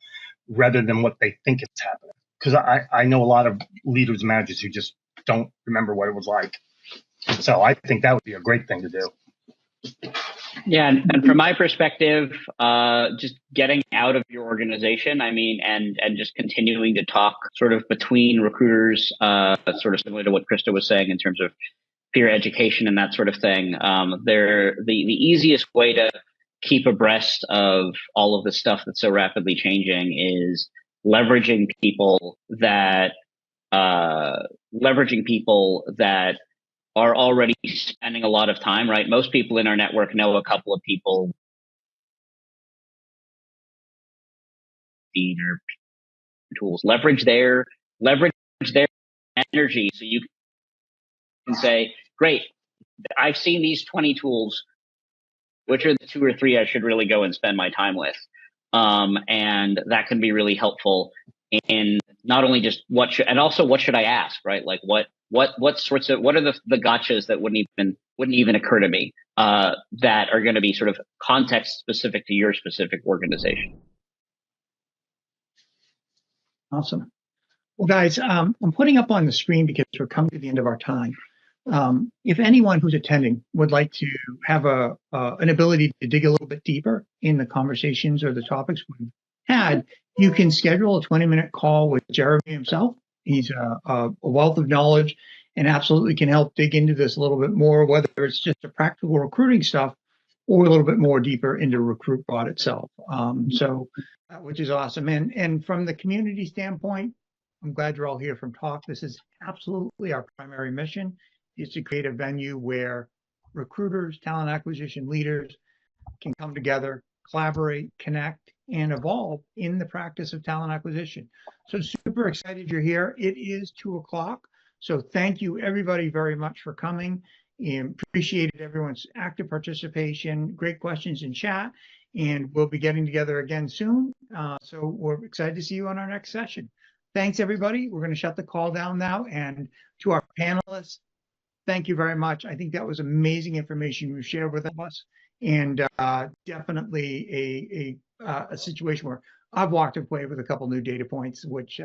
rather than what they think is happening. Because I know a lot of leaders and managers who just don't remember what it was like. So I think that would be a great thing to do. Yeah, and from my perspective, just getting out of your organization, and just continuing to talk sort of between recruiters, sort of similar to what Krista was saying in terms of peer education and that sort of thing. The easiest way to keep abreast of all of the stuff that's so rapidly changing is leveraging people that are already spending a lot of time, right? Most people in our network know a couple of people or tools. Leverage their energy, so you can say, great, I've seen these 20 tools. Which are the 2 or 3 I should really go and spend my time with? And that can be really helpful in not only just what should I ask, right? Like what are the gotchas that wouldn't even occur to me that are going to be sort of context specific to your specific organization. Awesome. Well, guys, I'm putting up on the screen because we're coming to the end of our time. If anyone who's attending would like to have an ability to dig a little bit deeper in the conversations or the topics we've had, you can schedule a 20-minute call with Jeremy himself. He's a wealth of knowledge and absolutely can help dig into this a little bit more, whether it's just the practical recruiting stuff or a little bit more deeper into RecruitBot itself. Which is awesome. And from the community standpoint, I'm glad you're all here from Talk. This is absolutely our primary mission, is to create a venue where recruiters, talent acquisition leaders can come together, collaborate, connect, and evolve in the practice of talent acquisition. So super excited you're here. It is 2:00. So thank you everybody very much for coming, and appreciated everyone's active participation, great questions in chat, and we'll be getting together again soon. So we're excited to see you on our next session. Thanks everybody. We're going to shut the call down now, and to our panelists, thank you very much. I think that was amazing information you shared with us, and definitely a situation where I've walked away with a couple new data points, which